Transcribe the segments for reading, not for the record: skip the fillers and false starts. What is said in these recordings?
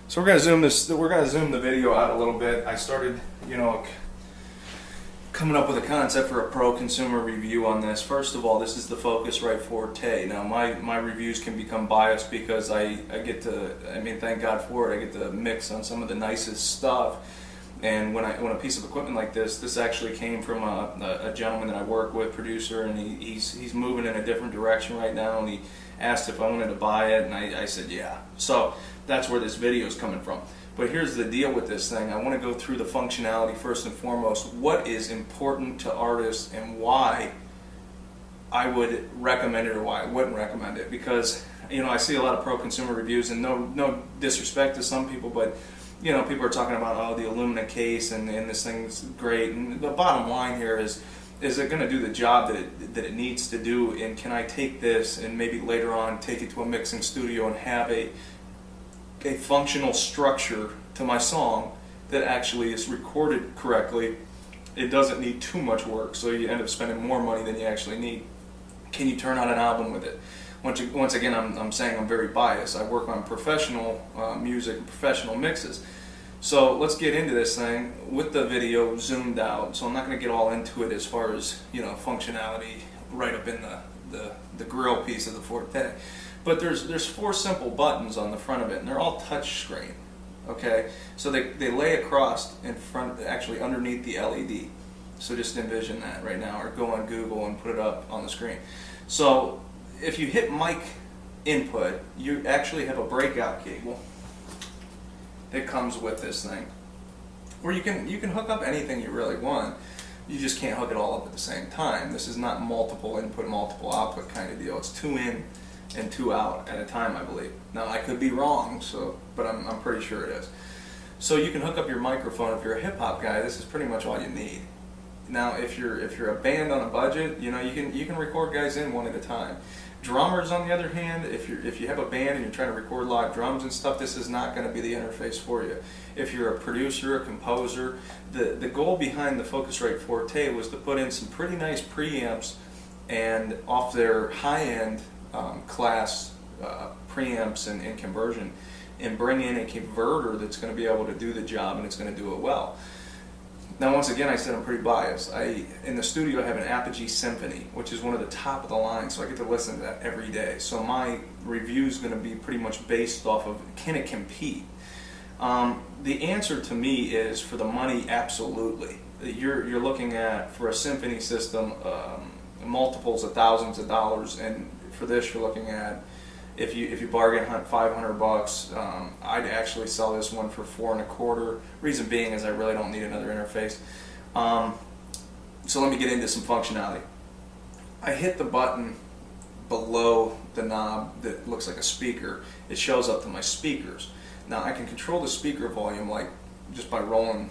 So we're gonna zoom this. We're gonna zoom the video out a little bit. I started, coming up with a concept for a pro consumer review on this. First of all, this is the Focusrite Forte. Now, my reviews can become biased because I get to. I mean, thank God for it. I get to mix on some of the nicest stuff. And when a piece of equipment like this actually came from a gentleman that I work with, producer, and he's moving in a different direction right now, and he asked if I wanted to buy it, and I said yeah. So that's where this video is coming from. But here's the deal with this thing. I want to go through the functionality first and foremost, what is important to artists and why I would recommend it or why I wouldn't recommend it. Because I see a lot of pro consumer reviews, and no disrespect to some people, but people are talking about, oh, the aluminum case and this thing's great. And the bottom line here is it going to do the job that it needs to do? And can I take this and maybe later on take it to a mixing studio and have a functional structure to my song that actually is recorded correctly? It doesn't need too much work, so you end up spending more money than you actually need. Can you turn out an album with it? Once again, I'm saying I'm very biased. I work on professional music and professional mixes. So let's get into this thing with the video zoomed out. So I'm not going to get all into it as far as functionality right up in the grill piece of the Forte. But there's 4 simple buttons on the front of it, and they're all touch screen. Okay, so they lay across in front, actually underneath the LED. So just envision that right now, or go on Google and put it up on the screen. So if you hit mic input, you actually have a breakout cable that comes with this thing, where you can hook up anything you really want. You just can't hook it all up at the same time. This is not multiple input, multiple output kind of deal. It's 2 in and 2 out at a time, I believe. Now I could be wrong, but I'm pretty sure it is. So you can hook up your microphone. If you're a hip hop guy, this is pretty much all you need. Now if you're a band on a budget, you can record guys in one at a time. Drummers, on the other hand, if you have a band and you're trying to record live drums and stuff, this is not going to be the interface for you. If you're a producer, a composer, the goal behind the Focusrite Forte was to put in some pretty nice preamps and off their high-end class preamps and conversion, and bring in a converter that's going to be able to do the job, and it's going to do it well. Now, once again, I said I'm pretty biased. In the studio, I have an Apogee Symphony, which is one of the top of the line, so I get to listen to that every day. So my review is going to be pretty much based off of, can it compete? The answer to me is, for the money, absolutely. You're looking at, for a symphony system, multiples of thousands of dollars, and for this, you're looking at, if you bargain hunt, $500. I'd actually sell this one for $4 1/4. Reason being is I really don't need another interface. So let me get into some functionality. I hit the button below the knob that looks like a speaker. It shows up to my speakers. Now I can control the speaker volume just by rolling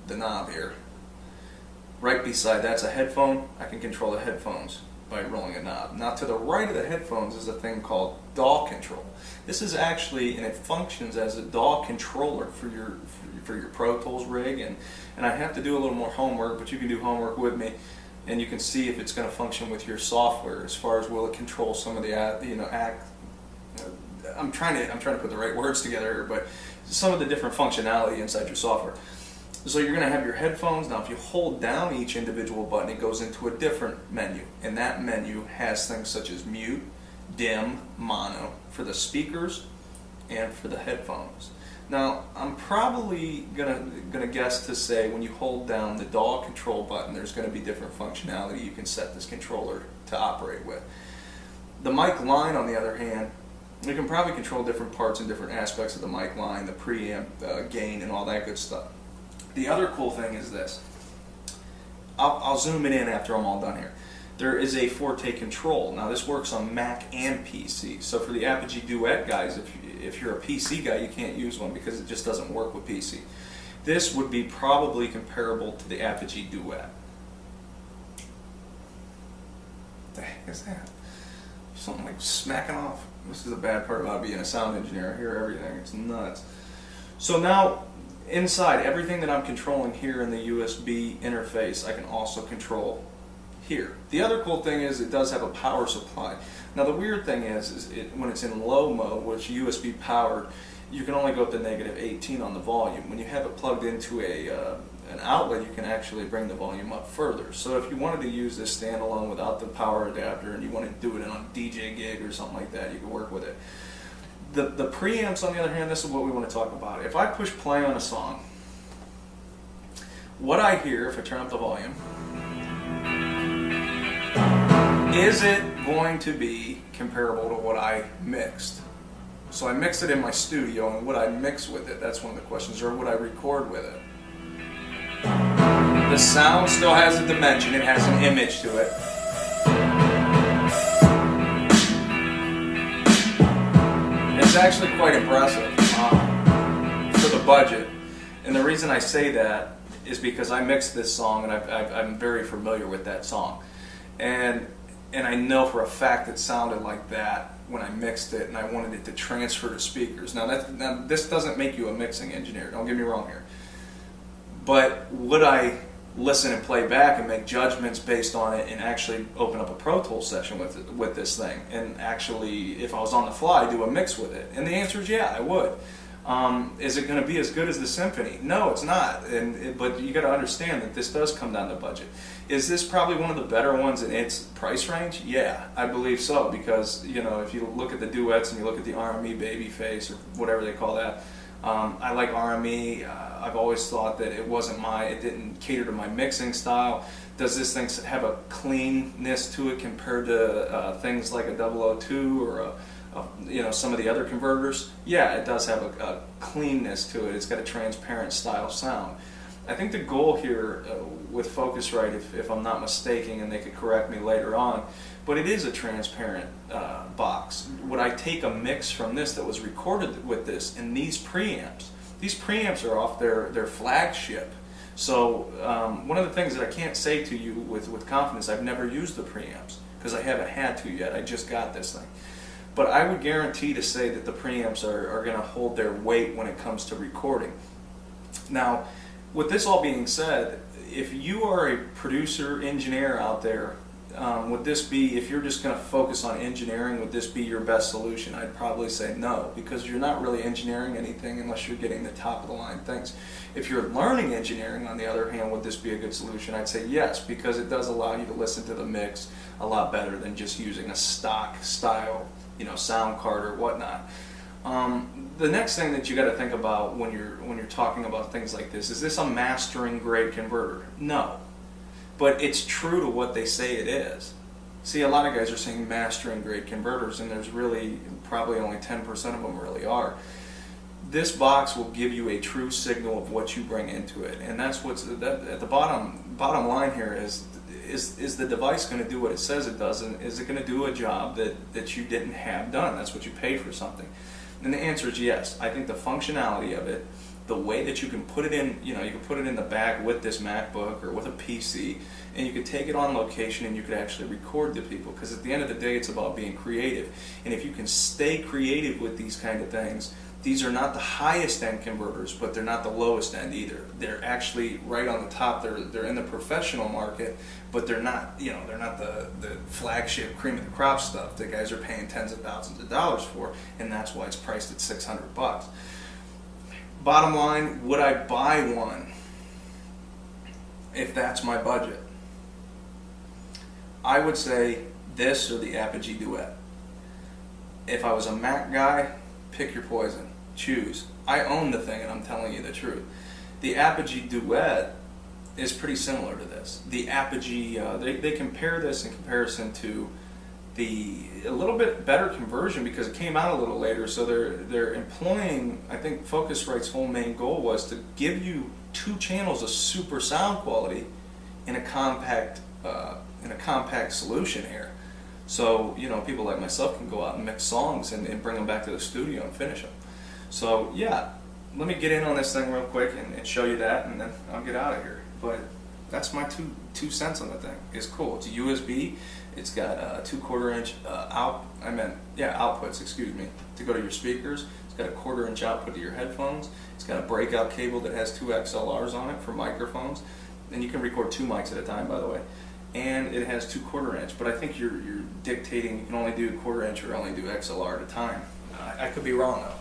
the knob here. Right beside that's a headphone. I can control the headphones by rolling a knob. Now to the right of the headphones is a thing called DAW control. This is actually, and it functions as a DAW controller for your Pro Tools rig, and I have to do a little more homework, but you can do homework with me, and you can see if it's going to function with your software as far as will it control some of the I'm trying to put the right words together here, but some of the different functionality inside your software. So you're going to have your headphones. Now if you hold down each individual button, it goes into a different menu, and that menu has things such as mute, dim, mono for the speakers and for the headphones. Now I'm probably gonna guess to say, when you hold down the DAW control button, there's going to be different functionality you can set this controller to operate with. The mic line, on the other hand, you can probably control different parts and different aspects of the mic line, the preamp, gain, and all that good stuff. The other cool thing is this. I'll zoom it in after I'm all done here. There is a Forte control. Now this works on Mac and PC. So for the Apogee Duet guys, if you're a PC guy, you can't use one because it just doesn't work with PC. This would be probably comparable to the Apogee Duet. What the heck is that? Something like smacking off. This is the bad part about being a sound engineer. I hear everything. It's nuts. So now, inside, everything that I'm controlling here in the USB interface, I can also control here. The other cool thing is it does have a power supply. Now the weird thing is when it's in low mode, which USB powered, you can only go up to negative 18 on the volume. When you have it plugged into an outlet, you can actually bring the volume up further. So if you wanted to use this standalone without the power adapter and you want to do it on a DJ gig or something like that, you can work with it. The preamps, on the other hand, this is what we want to talk about. If I push play on a song, what I hear, if I turn up the volume, is it going to be comparable to what I mixed? So I mixed it in my studio, and would I mix with it? That's one of the questions. Or would I record with it? The sound still has a dimension. It has an image to it. It's actually quite impressive for the budget. And the reason I say that is because I mixed this song, and I'm very familiar with that song. And I know for a fact it sounded like that when I mixed it, and I wanted it to transfer to speakers. Now this doesn't make you a mixing engineer, don't get me wrong here. But would I listen and play back and make judgments based on it and actually open up a Pro Tools session with this thing and actually, if I was on the fly, do a mix with it? And the answer is yeah, I would. Is it going to be as good as the Symphony? No, it's not. But you got to understand that this does come down to budget. Is this probably one of the better ones in its price range? Yeah, I believe so, because if you look at the duets and you look at the RME Babyface or whatever they call that, I like RME. I've always thought that it didn't cater to my mixing style. Does this thing have a cleanness to it compared to things like a 002 or some of the other converters? Yeah, it does have a cleanness to it. It's got a transparent style sound. I think the goal here with Focusrite, if I'm not mistaken, and they could correct me later on, but it is a transparent box. Would I take a mix from this that was recorded with this in these preamps? These preamps are off their flagship. So one of the things that I can't say to you with confidence, I've never used the preamps because I haven't had to yet. I just got this thing. But I would guarantee to say that the preamps are going to hold their weight when it comes to recording. Now, with this all being said, if you are a producer, engineer out there, would this be, if you're just going to focus on engineering, would this be your best solution? I'd probably say no, because you're not really engineering anything unless you're getting the top of the line things. If you're learning engineering, on the other hand, would this be a good solution? I'd say yes, because it does allow you to listen to the mix a lot better than just using a stock style, sound card or whatnot. The next thing that you got to think about when you're talking about things like this, is this a mastering grade converter? No, but it's true to what they say it is. See, a lot of guys are saying mastering grade converters, and there's really probably only 10% of them really are. This box will give you a true signal of what you bring into it, and that's what's at the bottom line here is the device going to do what it says it does, and is it going to do a job that you didn't have done? That's what you paid for something. And the answer is yes. I think the functionality of it, the way that you can put it in, you can put it in the bag with this MacBook or with a PC, and you could take it on location and you could actually record to people, because at the end of the day it's about being creative. And if you can stay creative with these kind of things, these are not the highest end converters, but they're not the lowest end either. They're actually right on the top. They're in the professional market, but they're not, they're not the flagship cream of the crop stuff that guys are paying tens of thousands of dollars for, and that's why it's priced at $600. Bottom line, would I buy one if that's my budget? I would say this or the Apogee Duet. If I was a Mac guy, pick your poison. Choose. I own the thing, and I'm telling you the truth. The Apogee Duet is pretty similar to this. The Apogee, they compare this in comparison to a little bit better conversion, because it came out a little later, so they're employing, I think Focusrite's whole main goal was to give you 2 channels of super sound quality in a compact solution here. So, people like myself can go out and mix songs and bring them back to the studio and finish them. So, yeah, let me get in on this thing real quick and show you that, and then I'll get out of here. But that's my two cents on the thing. It's cool. It's a USB. It's got 2 1/4-inch outputs, to go to your speakers. It's got a 1/4-inch output to your headphones. It's got a breakout cable that has 2 XLRs on it for microphones. And you can record 2 mics at a time, by the way. And it has 2 1/4-inch, but I think you're dictating you can only do 1/4-inch or only do XLR at a time. I could be wrong though.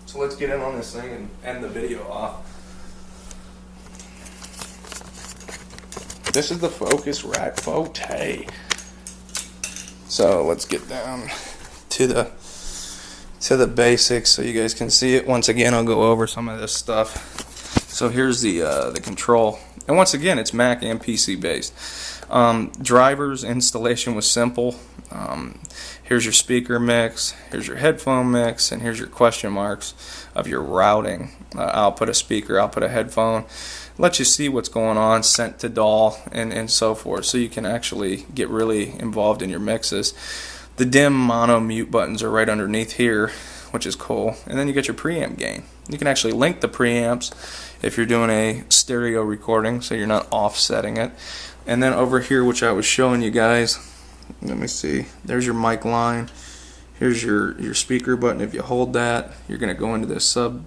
So let's get in on this thing and end the video off. This is the Focusrite Forte. So let's get down to the basics so you guys can see it. Once again, I'll go over some of this stuff. So here's the control, and once again, it's Mac and PC based. Drivers installation was simple. Here's your speaker mix, here's your headphone mix, and here's your question marks of your routing. I'll put a speaker, I'll put a headphone. Let you see what's going on, sent to DAW, and so forth, so you can actually get really involved in your mixes. The dim, mono, mute buttons are right underneath here, which is cool. And then you get your preamp gain. You can actually link the preamps if you're doing a stereo recording, so you're not offsetting it. And then over here, which I was showing you guys, let me see, there's your mic line. Here's your speaker button. If you hold that, you're going to go into this sub.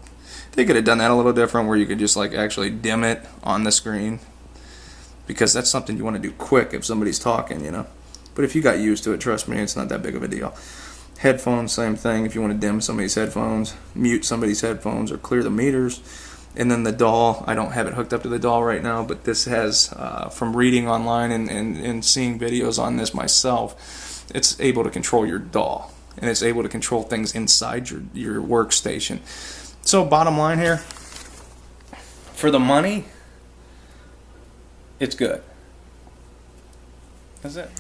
They could have done that a little different, where you could just like actually dim it on the screen, because that's something you want to do quick if somebody's talking, you know. But if you got used to it, trust me, it's not that big of a deal. Headphones, same thing. If you want to dim somebody's headphones, mute somebody's headphones, or clear the meters. And then the DAW, I don't have it hooked up to the DAW right now, but this has, from reading online and seeing videos on this myself, it's able to control your DAW, and it's able to control things inside your workstation. So bottom line here, for the money, it's good. That's it.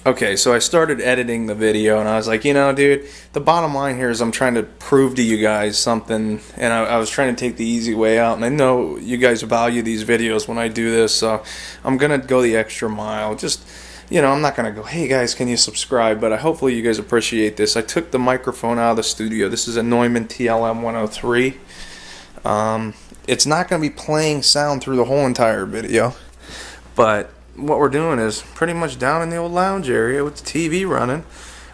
Okay, so I started editing the video, and I was like, you know, dude, the bottom line here is I'm trying to prove to you guys something, and I was trying to take the easy way out, and I know you guys value these videos when I do this, so I'm going to go the extra mile. Just, you know, I'm not going to go, hey guys, can you subscribe, but hopefully you guys appreciate this. I took the microphone out of the studio. This is a Nuemann TLM 103. It's not going to be playing sound through the whole entire video, but what we're doing is pretty much down in the old lounge area with the TV running.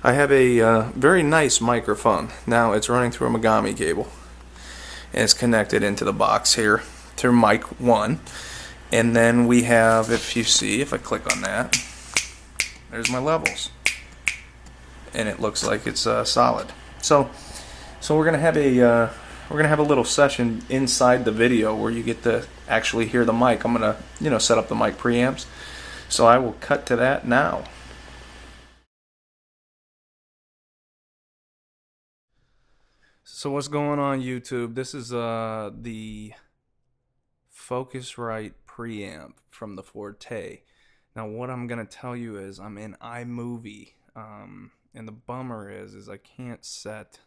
I have a very nice microphone. Now it's running through a Megami cable, and it's connected into the box here through mic 1. And then we have, if you see, if I click on that, there's my levels, and it looks like it's solid. So we're gonna have a little session inside the video where you get to actually hear the mic. I'm gonna, you know, set up the mic preamps. So I will cut to that now. So what's going on, YouTube? This is the Focusrite preamp from the Forte. Now what I'm gonna tell you is I'm in iMovie, and the bummer is I can't set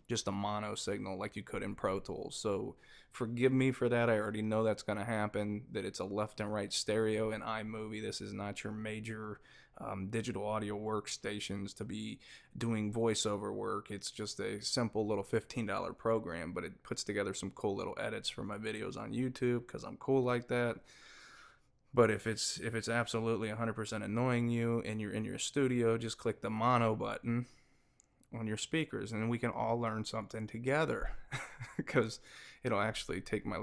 just a mono signal like you could in Pro Tools. So forgive me for that. I already know that's going to happen, that it's a left and right stereo in iMovie. This is not your major digital audio workstations to be doing voiceover work. It's just a simple little $15 program, but it puts together some cool little edits for my videos on YouTube because I'm cool like that. But if it's absolutely 100% annoying you and you're in your studio, just click the mono button on your speakers, and we can all learn something together because it'll actually take my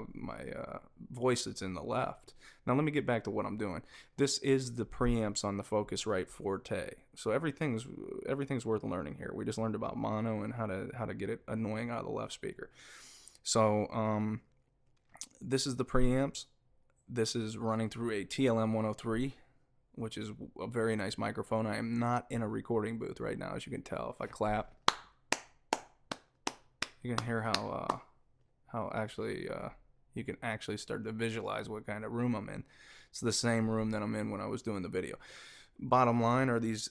voice that's in the left. Now let me get back to what I'm doing. This is the preamps on the Focusrite Forte. So everything's worth learning here. We just learned about mono and how to get it annoying out of the left speaker. So this is the preamps. This is running through a TLM 103, which is a very nice microphone. I am not in a recording booth right now, as you can tell. If I clap, you can hear how actually you can actually start to visualize what kind of room I'm in. It's the same room that I'm in when I was doing the video. Bottom line, are these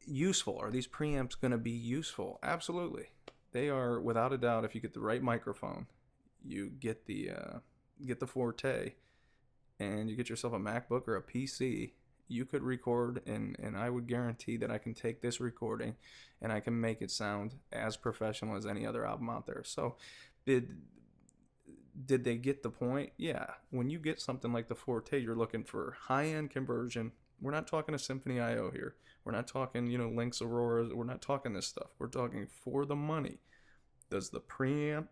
useful? Are these preamps going to be useful? Absolutely, they are, without a doubt. If you get the right microphone, you get the Forte, and you get yourself a MacBook or a PC, you could record, and I would guarantee that I can take this recording and I can make it sound as professional as any other album out there. So did they get the point? Yeah. When you get something like the Forte, you're looking for high-end conversion. We're not talking a Symphony IO here. We're not talking, you know, Lynx Auroras. We're not talking this stuff. We're talking for the money. Does the preamp,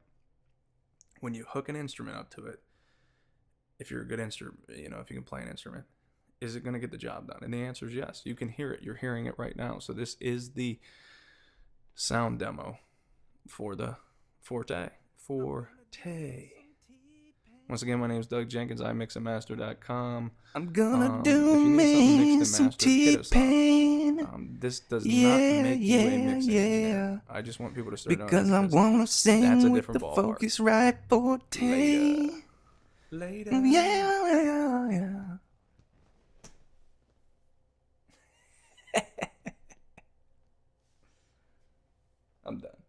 when you hook an instrument up to it, if you're a good instrument, you know, if you can play an instrument, is it going to get the job done? And the answer is yes. You can hear it. You're hearing it right now. So this is the sound demo for the Forte. Once again, my name is Doug Jenkins, imixandmaster.com. I'm gonna If do you need something me mixed some and mastered, hit us up. T-Pain. This does Yeah, not make you a yeah, mixing yeah. engineer. I just want people to start knowing Because that, I wanna that's sing a with different the ballpark. Focusrite forte. Later. Yeah. I'm done.